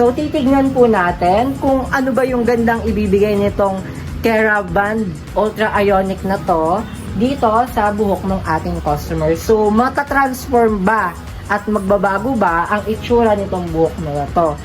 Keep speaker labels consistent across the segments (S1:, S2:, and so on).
S1: So titignan po natin kung ano ba yung gandang ibibigay nitong Kerabond Ultra Ionic na to dito sa buhok ng ating customer. So matatransform ba at magbabago ba ang itsura nitong buhok na to?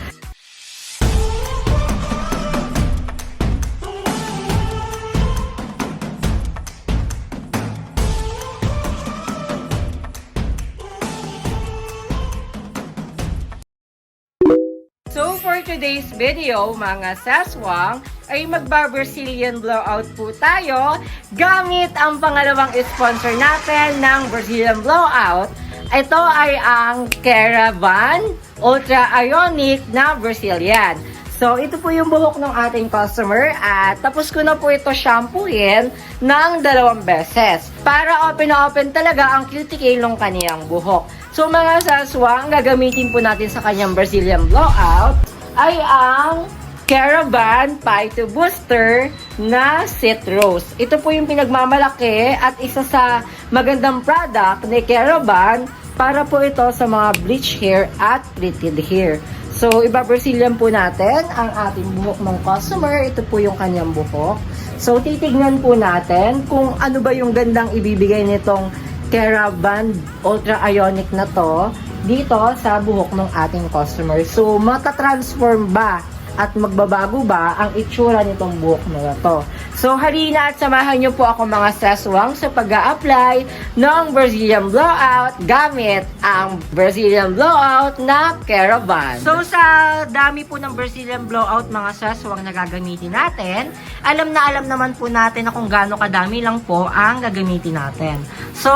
S1: So for today's video, mga seswang, ay magba-Brazilian blowout po tayo gamit ang pangalawang sponsor natin ng Brazilian blowout. Ito ay ang Kerabond Ultra Ionic na Brazilian. So ito po yung buhok ng ating customer at tapos ko na po ito shampooin ng 2 beses para open na open talaga ang cuticle ng kaniyang buhok. So mga saswang, gagamitin po natin sa kanyang Brazilian blowout ay ang Kerabond Page Booster na citrus. Ito po yung pinagmamalaki at isa sa magandang product ni Kerabond para po ito sa mga bleach hair at plaited hair. So iba-Brazilian po natin ang ating buhok ng customer. Ito po yung kanyang buhok. So titignan po natin kung ano ba yung gandang ibibigay nitong Kerabond Ultra Ionic na to dito sa buhok ng ating customer. So matatransform ba at magbabago ba ang itsura nitong buhok na to? So halina at samahan nyo po ako mga seswang sa pag-a-apply ng Brazilian blowout gamit ang Brazilian blowout na Kerabond. So sa dami po ng Brazilian blowout mga seswang na gagamitin natin, alam naman po natin na kung gaano kadami lang po ang gagamitin natin. So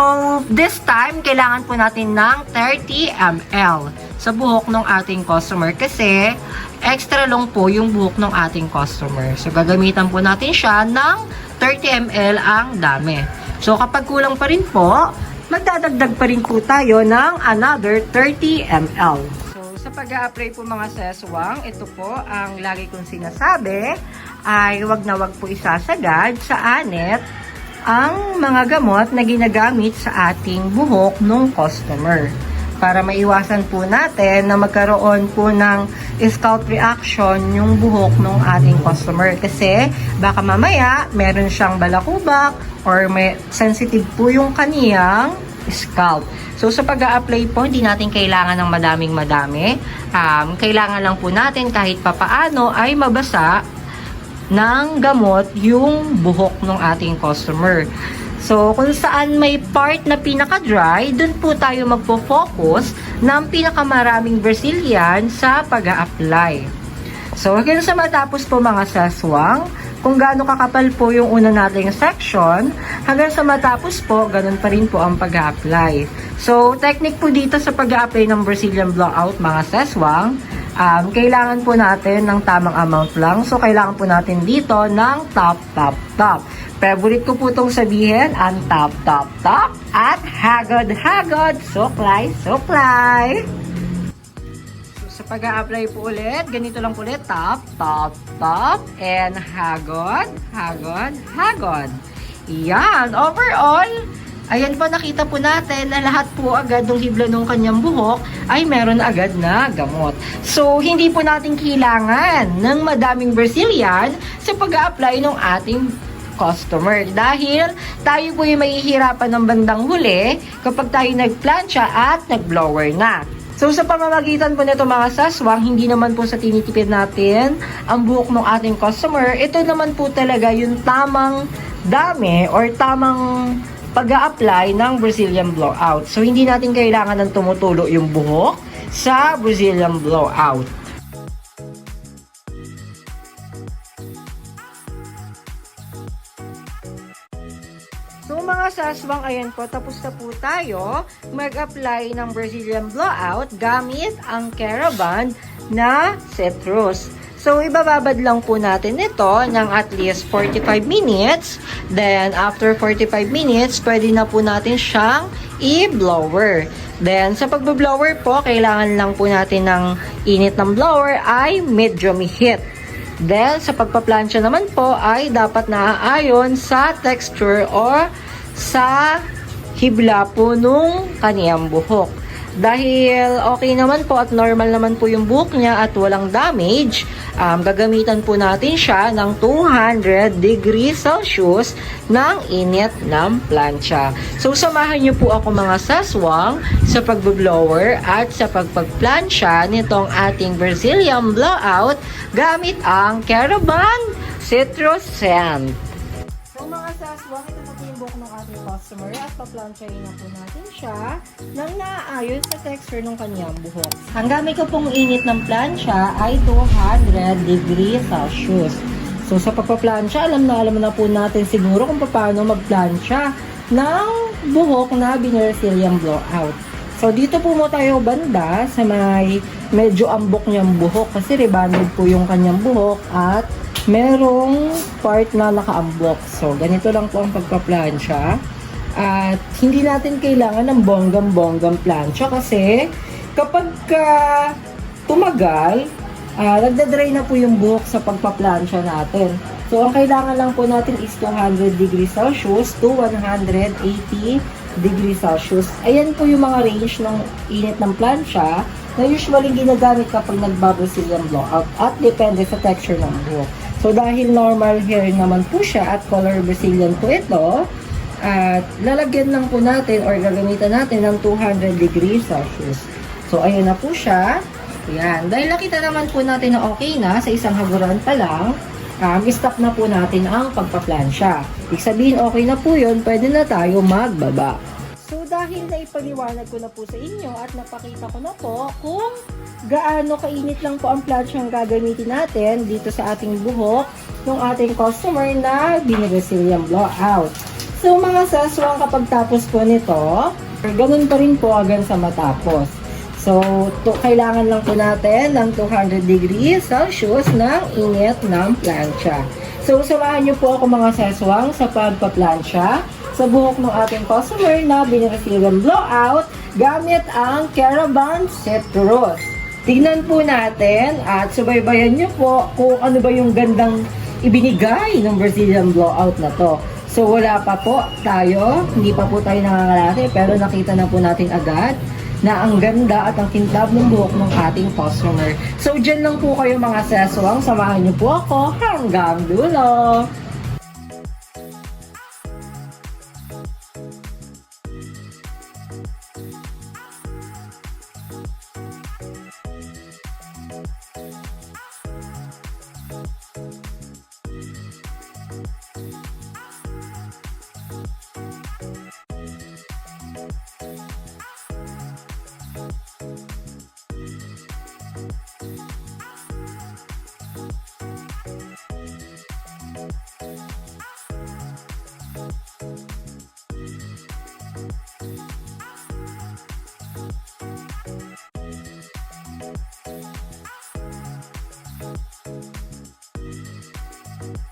S1: this time, kailangan po natin ng 30 ml sa buhok ng ating customer kasi extra long po yung buhok ng ating customer. So gagamitan po natin siya ng 30 ml ang dami. So kapag kulang pa rin po, magdadagdag pa rin po tayo ng another 30 ml. So sa pag-a-apply po mga seswang, ito po ang lagi kong sinasabi ay wag na wag po isasagad sa anet ang mga gamot na ginagamit sa ating buhok ng customer. Para maiwasan po natin na magkaroon po ng scalp reaction yung buhok ng ating customer. Kasi baka mamaya meron siyang balakubak or may sensitive po yung kaniyang scalp. So sa pag-a-apply po, hindi natin kailangan ng madaming-madami. Kailangan lang po natin kahit papaano ay mabasa ng gamot yung buhok ng ating customer. So, kung saan may part na pinaka-dry, dun po tayo magpo-focus ng pinakamaraming Brazilian sa pag-a-apply. So, hanggang sa matapos po mga seswang, kung gaano kakapal po yung una nating section, hanggang sa matapos po, ganun pa rin po ang pag-a-apply. So, technique po dito sa pag-a-apply ng Brazilian blowout mga seswang, kailangan po natin ng tamang amount lang. So, kailangan po natin dito ng top. Favorite ko po itong sabihin, ang top, at hagod, suklay. So, sa pag-a-apply po ulit, ganito lang po ulit, top, and hagod. Yan, overall, ayan po, nakita po natin na lahat po agad ng hibla ng kanyang buhok ay meron agad na gamot. So, hindi po natin kailangan ng madaming Brazilian sa pag-a-apply ng ating customer. Dahil tayo po yung mahihirapan ng bandang huli kapag tayo nagplansya at nagblower na. So, sa pamamagitan po nito mga saswang, hindi naman po sa tinitipid natin ang buhok ng ating customer. Ito naman po talaga yung tamang dami or tamang pag-a-apply ng Brazilian blowout. So, hindi natin kailangan ng tumutulo yung buhok sa Brazilian blowout. So mga saswang, ayan po, tapos na po tayo mag-apply ng Brazilian blowout gamit ang Kerabond na citrus. So ibababad lang po natin ito ng at least 45 minutes. Then after 45 minutes, pwede na po natin siyang i-blower. Then sa pag-blower po, kailangan lang po natin ng init ng blower ay medium heat. Then, sa pagpaplansya naman po ay dapat naaayon sa texture or sa hibla po nung kaniyang buhok. Dahil okay naman po at normal naman po yung buhok niya at walang damage, gagamitan po natin siya ng 200 degrees Celsius ng init ng plancha. So, samahan niyo po ako mga seswang sa pagbo-blower at sa pagpagplansya nitong ating Brazilian blowout gamit ang Kerabond Citrus Scent. So, mga seswang, ito po yung buhok ng ating customer at paplansyahin na po natin siya nang naaayon sa texture ng kanyang buhok. Ang gamit ko pong init ng plancha ay 200 degrees Celsius. So, sa pagpaplansya, alam na po natin siguro kung paano magplansya ng buhok na Brazilian blowout. So, dito po mo tayo banda sa may medyo ambok niyang buhok kasi rebonded po yung kanyang buhok at merong part na nakaambok. So, ganito lang po ang pagpaplansya. At hindi natin kailangan ng bonggang-bonggang plansya kasi kapag tumagal, nagdadry na po yung buhok sa pagpaplansya natin. So, ang kailangan lang po natin is 200 degrees Celsius to 180 degrees Celsius. Ayan po yung mga range ng init ng plansya na usually ginagamit kapag nagba-Brazilian blowout at depende sa texture ng buhok. So, dahil normal hair naman po siya at color Brazilian po ito, at lalagyan lang po natin or gagamitan natin ng 200 degrees Celsius. So, ayun na po siya. Ayan. Dahil nakita naman po natin na okay na sa isang haburan pa lang, stop na po natin ang pagpaplansya. Ibig sabihin, okay na po yun, pwede na tayo magbaba. So, dahil naipaliwanag ko na po sa inyo at napakita ko na po kung gaano kainit lang po ang plansya ang gagamitin natin dito sa ating buhok ng ating customer na Brazilian blowout. So, mga seswang, kapag tapos po nito, ganun pa rin po hanggang sa matapos. So, kailangan lang po natin ng 200 degrees Celsius ng init ng plancha. So, samahan niyo po ako mga seswang sa pagpaplansya sa buhok ng ating customer na Brazilian blowout gamit ang Kerabond Citrus. Tignan po natin at subaybayan niyo po kung ano ba yung gandang ibinigay ng Brazilian blowout na to. So, wala pa po tayo, hindi pa po tayo nangangalaki, pero nakita na po natin agad na ang ganda at ang kintab ng buhok ng ating customer. So, dyan lang po kayo mga seswang, samahan niyo po ako hanggang dulo.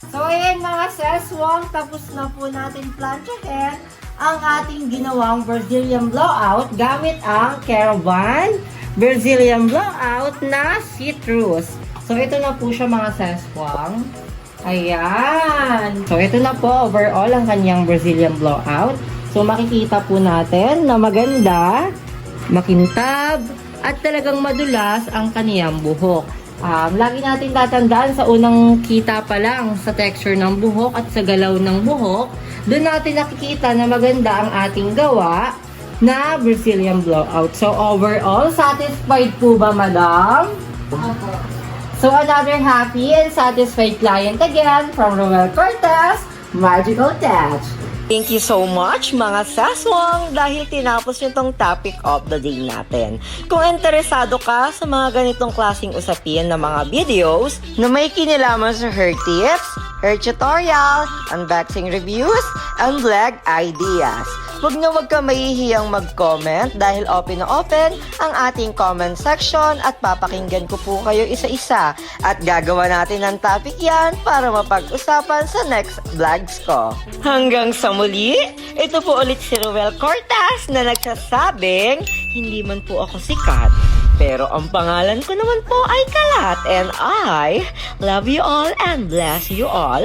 S1: So, ayan mga seswang, tapos na po natin plansyahin ang ating ginawang Brazilian blowout gamit ang Kerabond Brazilian blowout na citrus. So, ito na po siya mga seswang. Ayan. So, ito na po overall ang kanyang Brazilian blowout. So, makikita po natin na maganda, makintab, at talagang madulas ang kaniyang buhok. Lagi natin tatandaan sa unang kita pa lang sa texture ng buhok at sa galaw ng buhok, doon natin nakikita na maganda ang ating gawa na Brazilian blowout. So overall, satisfied po ba, madam? Opo. So another happy and satisfied client again from Rhuel Cortez, Magical Touch. Thank you so much mga seswang dahil tinapos nyo tong topic of the day natin. Kung interesado ka sa mga ganitong klaseng usapin na mga videos na may kinalaman sa hair tips, hair tutorial, unboxing reviews, and vlog ideas, huwag ka mahihiyang mag-comment dahil open na open ang ating comment section at papakinggan ko po kayo isa-isa at gagawa natin ng topic yan para mapag-usapan sa next vlogs ko. Hanggang sa muli, ito po ulit si Rhuel Cortez na nagsasabing hindi man po ako sikat, pero ang pangalan ko naman po ay Kalat and I love you all and bless you all.